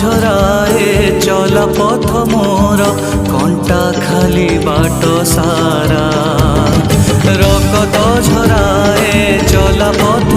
ଝରାଏ ଚଲା ପଥ ମୋର କଣ୍ଟା ଖାଲି ବାଟ ସାରା। ରକତ ଝରାଏ ଚଲା ପଥ